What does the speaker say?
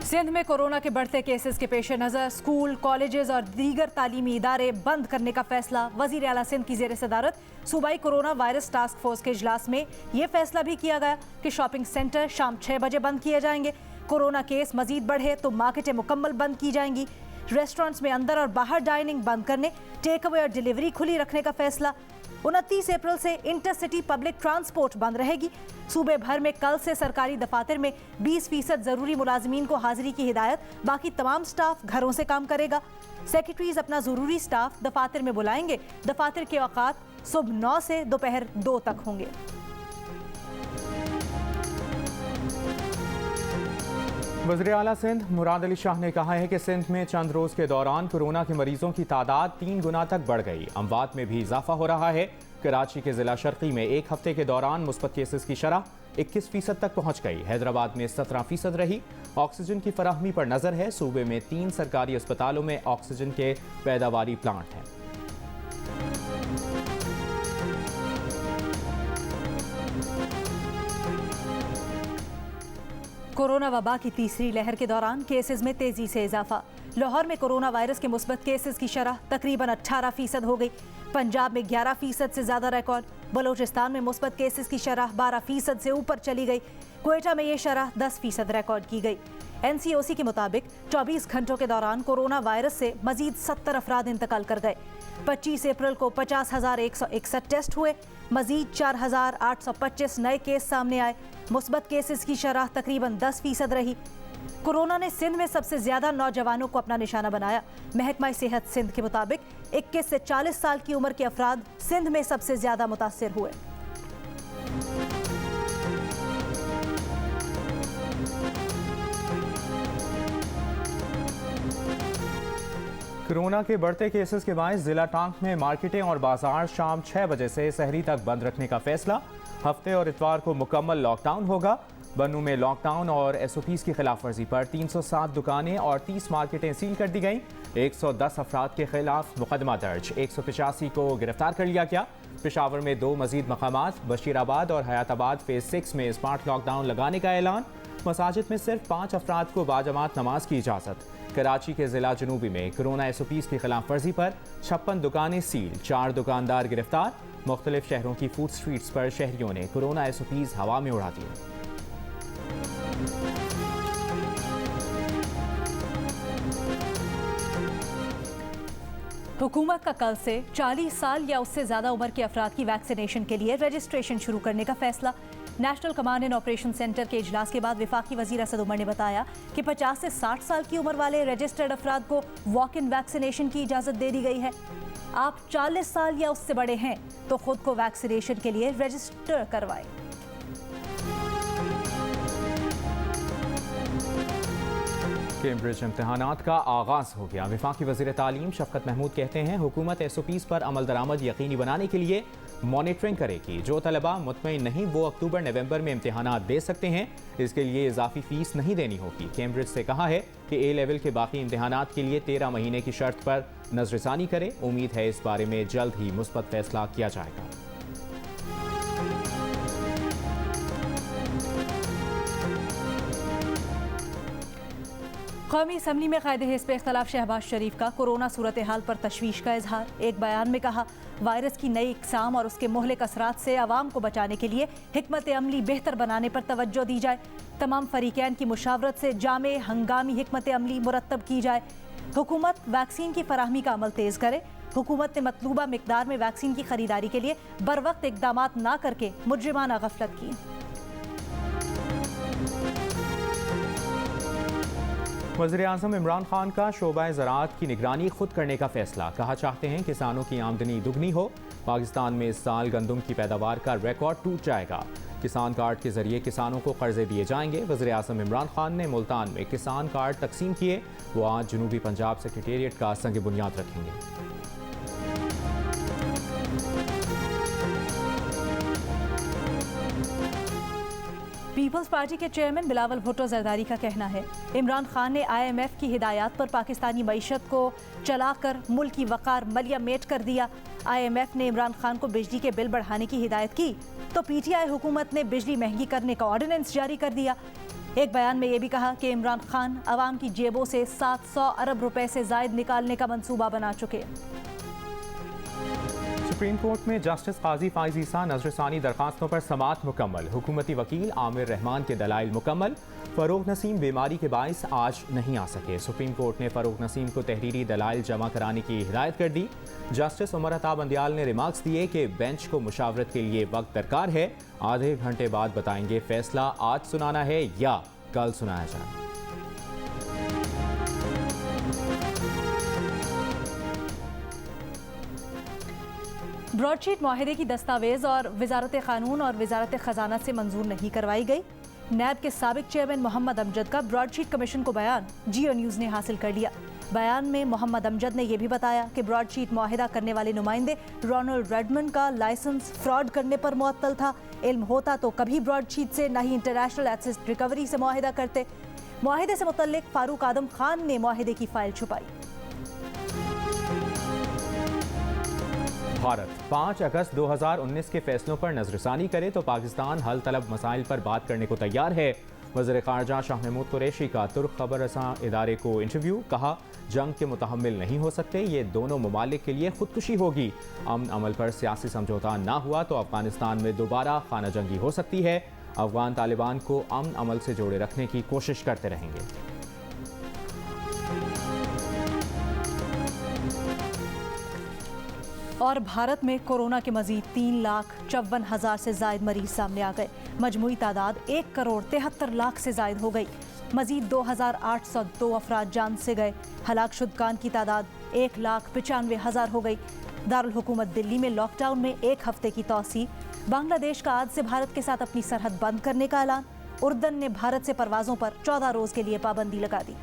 सिंध में कोरोना के बढ़ते केसेस के पेश नज़र स्कूल, कॉलेजेस और दीगर तालीमी इदारे बंद करने का फैसला। वज़ीर आला सिंध की ज़ेर सदारत सूबाई कोरोना वायरस टास्क फोर्स के इजलास में यह फैसला भी किया गया कि शॉपिंग सेंटर शाम 6 बजे बंद किए जाएंगे। कोरोना केस मजीद बढ़े तो मार्केटें मुकम्मल बंद की जाएंगी। रेस्टोरेंट्स में अंदर और बाहर डाइनिंग बंद करने, टेक अवे और डिलीवरी खुली रखने का फैसला। 29 अप्रैल से इंटरसिटी पब्लिक ट्रांसपोर्ट बंद रहेगी। सूबे भर में कल से सरकारी दफातर में 20% जरूरी मुलाजमीन को हाजिरी की हिदायत। बाकी तमाम स्टाफ घरों से काम करेगा। सेक्रेटरीज अपना जरूरी स्टाफ दफातर में बुलाएंगे। दफातर के औकात सुबह 9 से दोपहर 2 तक होंगे। वज़ीर आला सिंध मुराद अली शाह ने कहा है कि सिंध में चंद रोज के दौरान कोरोना के मरीजों की तादाद 3 गुना तक बढ़ गई। अमवात में भी इजाफा हो रहा है। कराची के जिला शर्की में एक हफ्ते के दौरान मुस्बत केसेस की शरह 21% तक पहुंच गई। हैदराबाद में 17% रही। ऑक्सीजन की फराहमी पर नजर है। सूबे में 3 सरकारी अस्पतालों में ऑक्सीजन के पैदावारी प्लांट हैं। कोरोना वबा की तीसरी लहर के दौरान केसेस में तेजी से इजाफा। लाहौर में कोरोना वायरस के मुस्बत केसेस की शरह तकरीबन 18% हो गई। पंजाब में 11% से ज्यादा रिकॉर्ड। बलोचिस्तान में मुस्बत केसेस की शरह 12% से ऊपर चली गई। क्वेटा में ये शरह 10% रिकॉर्ड की गई। NCOC के मुताबिक 24 घंटों के दौरान कोरोना वायरस से मजीद 70 अफराद इंतकाल कर गए। 25 अप्रैल को 50,161 टेस्ट हुए। मजीद 4,825 नए केस सामने आए। मुस्बत केसेस की शरह तकरीबन 10% रही। कोरोना ने सिंध में सबसे ज्यादा नौजवानों को अपना निशाना बनाया। महकमा सेहत सिंध के मुताबिक 21 से 40 साल की उम्र के अफराद सिंध में सबसे ज्यादा मुतासिर हुए। कोरोना के बढ़ते केसेस के बायस जिला टांक में मार्केटें और बाजार शाम 6 बजे से सहरी तक बंद रखने का फैसला। हफ्ते और इतवार को मुकम्मल लॉकडाउन होगा। बन्नू में लॉकडाउन और SOPs की खिलाफ वर्जी पर 307 दुकानें और 30 मार्केटें सील कर दी गईं। 110 अफराद के खिलाफ मुकदमा दर्ज। 185 को गिरफ्तार कर लिया गया। पेशावर में 2 मजीद मकामात बशीराबाद और हयाताबाद फेज 6 में स्मार्ट लॉकडाउन लगाने का ऐलान। मसाजिद में सिर्फ 5 अफराद को बाजमात नमाज की इजाज़त। कराची के जिला जनूबी में कोरोना SOPs की खिलाफ वर्जी पर 56 दुकानें सील, 4 दुकानदार गिरफ्तार। मुख्तलिफ शहरों की फूड स्ट्रीट्स पर शहरियों ने कोरोना SOPs हवा में उड़ा दिए। हुकूमत का कल से 40 साल या उससे ज्यादा उम्र के अफराद की वैक्सीनेशन के लिए रजिस्ट्रेशन शुरू करने का फैसला। National command and operation centre के इजलास के बाद वफाकी वजीर असद उमर ने बताया कि 50 से 60 साल की उम्र वाले रजिस्टर्ड अफराद को वॉक इन वैक्सीनेशन की इजाज़त दे दी गई है। आप 40 साल या उससे बड़े हैं तो खुद को वैक्सीनेशन के लिए रजिस्टर करवाएं। कैम्ब्रिज इम्तहानात का आगाज हो गया। वफाकी वज़ीर तालीम शफकत महमूद कहते हैं हुकूमत SOPs पर अमल दरामद यकीनी बनाने के लिए मॉनिटरिंग करेगी। जो तलबा मुतमईन नहीं वो अक्टूबर-नवंबर में इम्तहानात दे सकते हैं। इसके लिए इजाफी फीस नहीं देनी होगी। कैम्ब्रिज से कहा है कि A लेवल के बाकी इम्तहानात के लिए 13 महीने की शर्त पर नजरसानी करे। उम्मीद है इस बारे में जल्द ही मुस्बत फैसला किया जाएगा। कौमी असम्बली में कायदे हिस्ब इख्तलाफ शहबाज शरीफ का कोरोना सूरत हाल पर तशवीश का इजहार। एक बयान में कहा वायरस की नई इकसाम और उसके मुहलिक असरात से आवाम को बचाने के लिए हिकमत अमली बेहतर बनाने पर तवज्जो दी जाए। तमाम फरीकैन की मुशावरत से जामे हंगामी हिकमत अमली मुरतब की जाए। हुकूमत वैक्सीन की फराहमी का अमल तेज़ करे। हुकूमत ने मतलूबा मिकदार में वैक्सीन की खरीदारी के लिए बर वक्त इकदाम न करके मुजरिमाना गफलत की। वज़ीर आज़म इमरान खान का शोबा ज़राअत की निगरानी खुद करने का फैसला। कहा चाहते हैं किसानों की आमदनी दुगनी हो। पाकिस्तान में इस साल गंदम की पैदावार का रिकॉर्ड टूट जाएगा। किसान कार्ड के जरिए किसानों को कर्जे दिए जाएंगे। वज़ीर आज़म इमरान खान ने मुल्तान में किसान कार्ड तकसीम किए। वो आज जनूबी पंजाब सेक्रेटेरिएट का संग बुनियाद रखेंगे। पीपल्स पार्टी के चेयरमैन बिलावल भुट्टो जरदारी का कहना है इमरान खान ने IMF की हिदायत पर पाकिस्तानी मईशत को चलाकर मुल्क की वक़ार मलिया मेट कर दिया। IMF ने इमरान खान को बिजली के बिल बढ़ाने की हिदायत की तो PTI हुकूमत ने बिजली महंगी करने का ऑर्डिनेंस जारी कर दिया। एक बयान में ये भी कहा कि इमरान खान अवाम की जेबों से 700 अरब रुपए से जायद निकालने का मंसूबा बना चुके हैं। सुप्रीम कोर्ट में जस्टिस काजी फाइज ईसा नजरसानी दरखास्तों पर समाअत मुकम्मल। हुकूमती वकील आमिर रहमान के दलाइल मुकम्मल। फरूख नसीम बीमारी के बाइस आज नहीं आ सके। सुप्रीम कोर्ट ने फरूख नसीम को तहरीरी दलाइल जमा कराने की हिदायत कर दी। जस्टिस उमर अता बंदियाल ने रिमार्क्स दिए कि बेंच को मुशावरत के लिए वक्त दरकार है। आधे घंटे बाद बताएंगे फैसला आज सुनाना है या कल सुनाया जाए। ब्रॉडशीट माहिदे की दस्तावेज और वजारत कानून और वजारत खजाना से मंजूर नहीं करवाई गई। नैब के साबिक चेयरमैन मोहम्मद अमजद का ब्रॉडशीट कमीशन को बयान जियो न्यूज़ ने हासिल कर लिया। बयान में मोहम्मद अमजद ने यह भी बताया कि ब्रॉडशीट माहिदा करने वाले नुमाइंदे रोनाल्ड रेडमंड का लाइसेंस फ्रॉड करने पर मुअत्तल था। इल्म होता तो कभी ब्रॉडशीट से न ही इंटरनेशनल एसेट रिकवरी से मुआहिदा करते। मुआहिदे से मुतल्लिक फारूक आदम खान ने मुआहिदे की फाइल छुपाई। भारत 5 अगस्त 2019 के फैसलों पर नजरसानी करे तो पाकिस्तान हल तलब मसाइल पर बात करने को तैयार है। वज़ीर ख़ारजा शाह महमूद कुरैशी का तुर्क खबर रसां इदारे को इंटरव्यू। कहा, जंग के मुतहम्मिल नहीं हो सकते, ये दोनों ममालिक के लिए खुदकुशी होगी। अमन अमल पर सियासी समझौता ना हुआ तो अफगानिस्तान में दोबारा खाना जंगी हो सकती है। अफगान तालिबान को अमन अमल से जोड़े रखने की कोशिश करते रहेंगे। और भारत में कोरोना के मजीद 3,54,000 से जायद मरीज सामने आ गए। मजमूई तादाद 1,73,00,000 से जायद हो गई। मजीद 2,802 अफराद जान से गए। हलाक शुदगान की तादाद 1,95,000 हो गई। दारुल हुकूमत दिल्ली में लॉकडाउन में 1 हफ्ते की तौसी। बांग्लादेश का आज से भारत के साथ अपनी सरहद बंद करने का ऐलान। उर्दन ने भारत से परवाजों पर 14 रोज के लिए पाबंदी लगा दी।